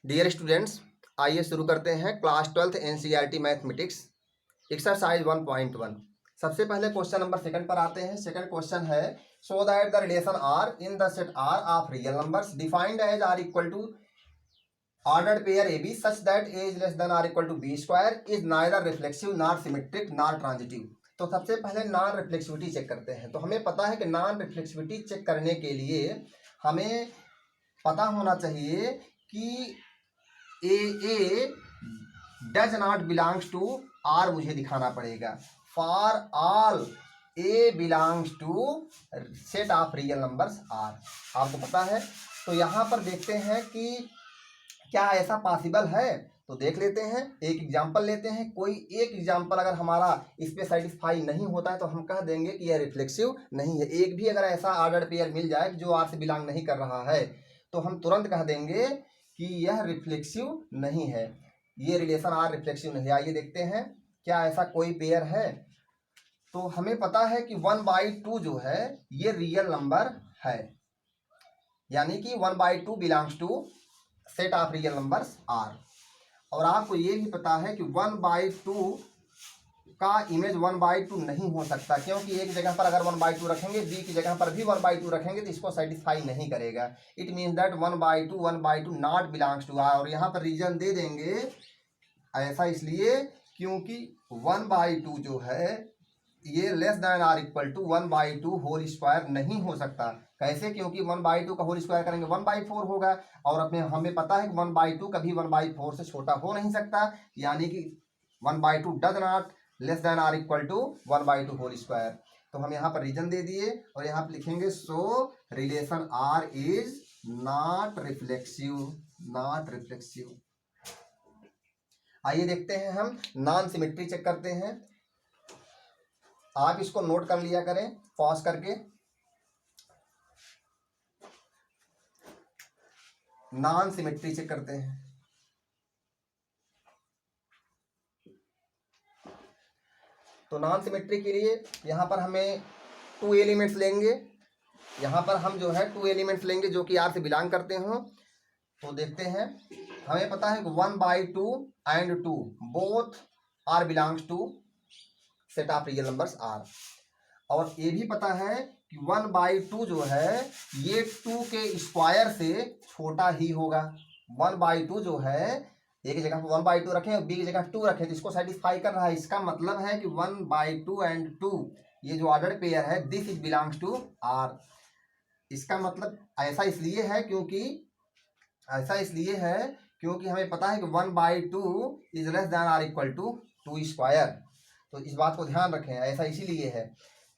Dear students, आइए शुरू करते हैं class 12th NCERT mathematics exercise 1.1। सबसे पहले क्वेश्चन नंबर सेकंड पर आते हैं। सेकंड क्वेश्चन है, show that the relation R in the set R of real numbers defined as R equal to ordered pair A B such that A is less than or equal to B square is neither reflexive not symmetric not transitive. तो सबसे पहले non reflexivity check करते हैं। तो हमें पता है कि नॉन रिफ्लेक्सिविटी चेक करने के लिए हमें पता होना चाहिए कि a does not belongs to R मुझे दिखाना पड़ेगा। For all a belongs to set of real numbers R, आपको पता है। तो यहाँ पर देखते हैं कि क्या ऐसा पॉसिबल है, तो देख लेते हैं। एक एग्जांपल लेते हैं। कोई एक एग्जांपल अगर हमारा इस पे सेटिस्फाई नहीं होता है तो हम कह देंगे कि यह रिफ्लेक्सिव नहीं है। एक भी अगर ऐसा ऑर्डर्ड पेयर मिल जाए जो आर से बिलोंग नहीं कर रहा है तो हम तुरंत कह देंगे कि यह रिफ्लेक्सिव नहीं है, ये रिलेशन आर रिफ्लेक्सिव नहीं है। आइए देखते हैं क्या ऐसा कोई पेयर है। तो हमें पता है कि 1/2 जो है ये रियल नंबर है, यानी कि 1/2 belongs to set of real numbers R. और आपको ये भी पता है कि 1/2 का इमेज 1/2 नहीं हो सकता, क्योंकि एक जगह पर अगर 1/2 रखेंगे, बी की जगह पर भी 1/2 रखेंगे तो इसको सेटिस्फाई नहीं करेगा। It means that 1/2 not belongs to R. और यहाँ पर रीजन दे देंगे, ऐसा इसलिए क्योंकि 1/2 जो है ये less than or equal to 1/2 whole square नहीं हो सकता। कैसे? क्योंकि 1/2 का होल स्क्वायर करेंगे 1/4 होगा, और अपने हमें पता है कि 1/2 कभी 1/4 से छोटा हो नहीं सकता, यानी कि 1/2 does not less than or equal to 1/2 whole square. तो हम यहाँ पर रीजन दे दिए और यहाँ पर लिखेंगे so relation R is not reflexive, not reflexive. आइए देखते हैं, हम नॉन सिमेट्री चेक करते हैं। आप इसको नोट कर लिया करें पॉज करके। नॉन सिमेट्री चेक करते हैं। तो नॉन सिमेट्री के लिए यहाँ पर हमें 2 एलिमेंट्स लेंगे। यहाँ पर हम जो है 2 एलिमेंट्स लेंगे जो कि आर से बिलोंग करते हो। तो देखते हैं, हमें पता है कि 1/2 and 2 both are belongs to set of real numbers R. और ये भी पता है कि 1/2 जो है ये 2 के स्क्वायर से छोटा ही होगा। 1/2 जो है एक जगह पर 1/2 रखें और बी की जगह 2 रखें तो इसको सेटिस्फाई कर रहा है। इसका मतलब है कि 1/2 एंड 2 ये जो ऑर्डर पेयर है this is belongs to R. इसका मतलब ऐसा इसलिए है क्योंकि हमें पता है कि 1/2 is less than or equal to 2 square. तो इस बात को ध्यान रखें, ऐसा इसीलिए है।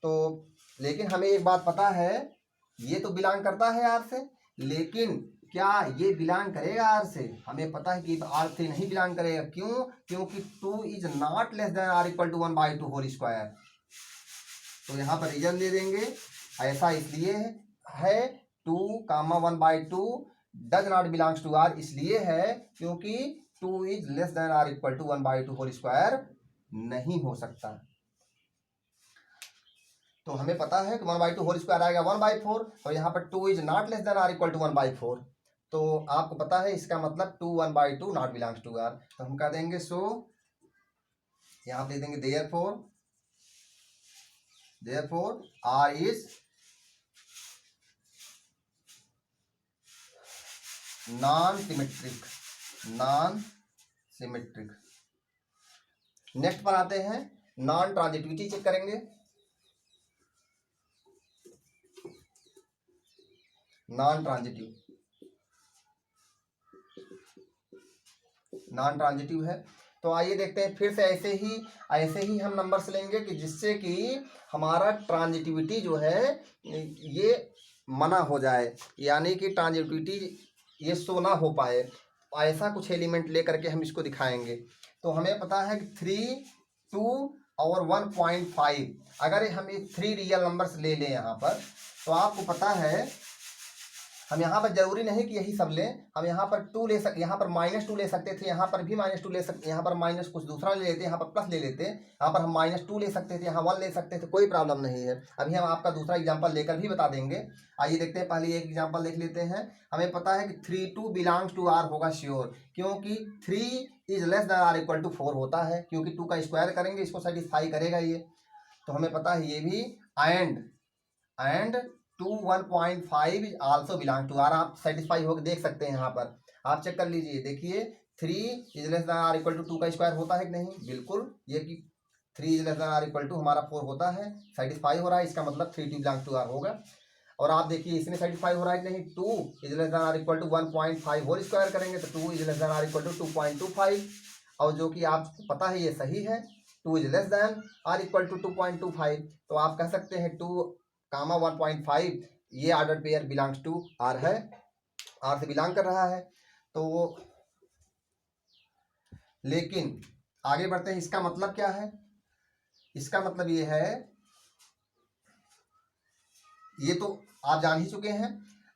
तो लेकिन हमें एक बात पता है, ये तो बिलोंग करता है आर से, लेकिन क्या ये बिलोंग करेगा आर से? हमें पता है कि आर से नहीं बिलोंग करेगा। क्यों? क्योंकि 2 is not less than or equal to 1/2 whole square. तो यहाँ पर रीजन दे देंगे, ऐसा इसलिए है 2, 1/2 does not belongs to R, इसलिए है क्योंकि 2 is less than or equal to 1/2 whole square नहीं हो सकता। तो हमें पता है कि 1/2 होल स्क्वायर आएगा 1/4, और यहाँ पर 2 is not less than or equal to 1/4। तो आपको पता है इसका मतलब 2 1/2 नॉट बिलोंग्स टू आर। तो हम कह देंगे सो, यहाँ दे देंगे therefore R is non symmetric. Next पर आते हैं, नॉन ट्रांजिटिविटी चेक करेंगे। नॉन ट्रांजिटिव है। तो आइए देखते हैं, फिर से ऐसे ही हम नंबर्स लेंगे कि जिससे कि हमारा ट्रांजिटिविटी जो है ये मना हो जाए, यानी कि ट्रांजिटिविटी ये शो ना हो पाए। ऐसा कुछ एलिमेंट लेकर के हम इसको दिखाएंगे। तो हमें पता है कि 3, 2 और 1.5 अगर हम ये 3 रियल नंबर्स ले लें यहाँ पर, तो आपको पता है हम यहाँ पर जरूरी नहीं कि यही सब लें, हम यहाँ पर 2 ले सकते, यहाँ पर -2 ले सकते थे, यहाँ पर भी -2 ले सकते, यहाँ पर माइनस कुछ दूसरा ले लेते, यहाँ पर प्लस ले लेते, यहाँ पर हम -2 ले सकते थे, यहाँ 1 ले सकते थे, कोई प्रॉब्लम नहीं है। अभी हम आपका दूसरा एग्जाम्पल लेकर भी बता देंगे। आइए देखते हैं, पहले एक एग्जाम्पल देख लेते हैं। हमें पता है कि 3 बिलोंग्स टू R होगा श्योर, क्योंकि 3 is less than or equal to 4 होता है, क्योंकि 2 का स्क्वायर करेंगे इसको सेटिस्फाई करेगा ये, तो हमें पता है ये भी। And 2 1.5 is also belong to R, आप सेटिस्फाई होकर देख सकते हैं। यहाँ पर आप चेक कर लीजिए, देखिए 3 is less than or equal to 2 का स्क्वायर होता है कि नहीं, बिल्कुल। ये कि 3 is less than or equal to हमारा 4 होता है, सेटिस्फाई हो रहा है, इसका मतलब 3 बिलोंग टू आर होगा। और आप देखिए इसमें सेटिस्फाई हो रहा है कि नहीं, 2 is less than or equal to 1.5 whole square करेंगे तो 2 is less than or equal to 2.25, और जो कि आपको पता है ये सही है, 2 is less than or equal to 2.25। तो आप कह सकते हैं 2, 1.5 ये order pair belongs to R है, आर से बिलोंग कर रहा है। तो लेकिन आगे बढ़ते हैं, इसका मतलब क्या है, इसका मतलब ये है, ये तो आप जान ही चुके हैं।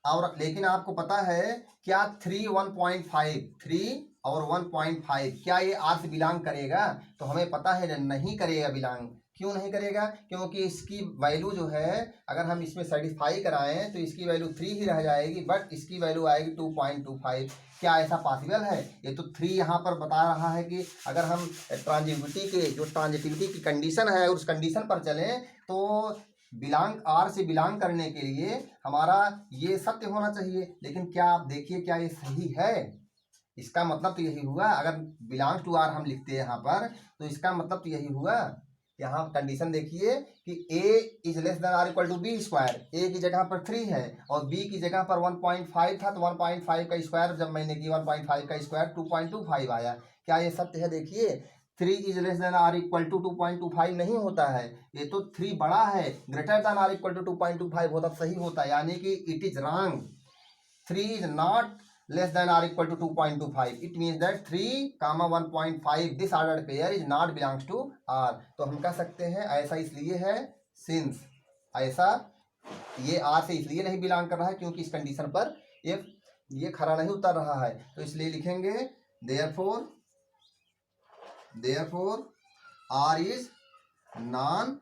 और लेकिन आपको पता है क्या 3 1.5 3 और 1.5 क्या ये आर से बिलोंग करेगा, तो हमें पता है नहीं करेगा बिलोंग। क्यों नहीं करेगा, क्योंकि इसकी वैल्यू जो है अगर हम इसमें सेटिस्फाई कराएं तो इसकी वैल्यू 3 ही रह जाएगी, बट इसकी वैल्यू आएगी 2.25। क्या ऐसा पॉसिबल है, ये तो 3 यहाँ पर बता रहा है कि अगर हम ट्रांजिटिविटी की कंडीशन है उस कंडीशन पर चलें तो बिलोंग आर से बिलोंग करने के लिए हमारा ये सत्य होना चाहिए। लेकिन क्या आप देखिए क्या ये सही है, इसका मतलब तो यही हुआ, अगर बिलोंग टू आर हम लिखते हैं यहाँ पर तो इसका मतलब तो यही हुआ। यहाँ कंडीशन देखिए कि a is less than or equal to B square, a की जगह पर 3 है और b की जगह पर 1.5 था, तो 1.5 का स्क्वायर जब मैंने किया 1.5 का स्क्वायर 2.25 आया। क्या ये सत्य है, देखिए 3 is less than or equal to 2.25 नहीं होता है, ये तो 3 बड़ा है, greater than or equal to 2.25 होता सही होता, यानी कि it is wrong. 3 is not less than or equal to 2.25. It means that 3, 1.5 this ordered pair is not belongs to R. तो हम कह सकते हैं ऐसा इसलिए है since, ऐसा ये R से इसलिए नहीं बिलोंग कर रहा है क्योंकि इस कंडीशन पर ये खरा नहीं उतर रहा है, तो इसलिए लिखेंगे therefore R is non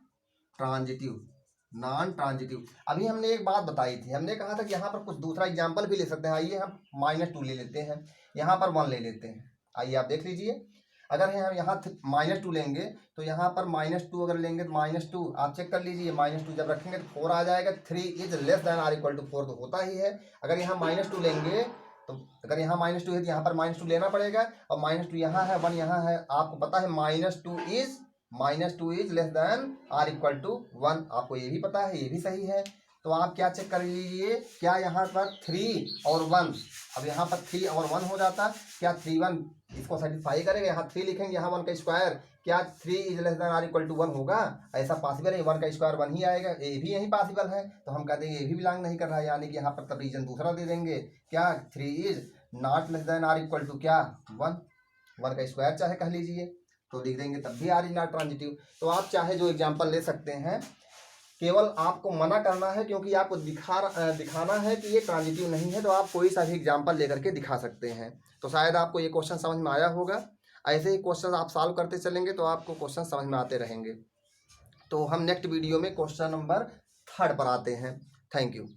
transitive. अभी हमने एक बात बताई थी, हमने कहा था कि यहाँ पर कुछ दूसरा एग्जाम्पल भी ले सकते हैं। आइए हम -2 ले लेते हैं, यहाँ पर 1 ले लेते हैं। आइए आप देख लीजिए, अगर हम यहाँ -2 लेंगे तो यहाँ पर -2 अगर लेंगे तो -2 आप चेक कर लीजिए, -2 जब रखेंगे तो 4 आ जाएगा। 3 is less than or equal to 4 तो होता ही है। अगर यहाँ -2 लेंगे तो अगर यहाँ -2 है तो यहाँ पर -2 लेना पड़ेगा, और -2 यहाँ है, 1 यहाँ है। आपको पता है -2 is less than or equal to 1, आपको ये भी पता है, ये भी सही है। तो आप क्या चेक कर लीजिए, क्या यहाँ पर 3 और 1, अब यहाँ पर 3 और 1 हो जाता, क्या 3 1 इसको सेटिस्फाई करेगा। यहाँ 3 लिखेंगे, यहाँ 1 का स्क्वायर, क्या 3 is less than or equal to 1 होगा, ऐसा पॉसिबल है। 1 का स्क्वायर 1 ही आएगा, ये भी यही पॉसिबल है, तो हम कहते हैं ये भी बिलोंग नहीं कर रहा है, यानी कि यहाँ पर तब रीजन दूसरा दे देंगे। क्या 3 is not less than or equal to क्या 1 का स्क्वायर चाहे कह लीजिए, तो लिख देंगे तब भी आर इज नॉट ट्रांजिटिव। तो आप चाहे जो एग्जाम्पल ले सकते हैं, केवल आपको मना करना है क्योंकि आपको दिखाना है कि ये ट्रांजिटिव नहीं है, तो आप कोई सा भी एग्जाम्पल लेकर के दिखा सकते हैं। तो शायद आपको ये क्वेश्चन समझ में आया होगा। ऐसे ही क्वेश्चन आप सॉल्व करते चलेंगे तो आपको क्वेश्चन समझ में आते रहेंगे। तो हम नेक्स्ट वीडियो में क्वेश्चन नंबर 3 पर आते हैं। Thank you.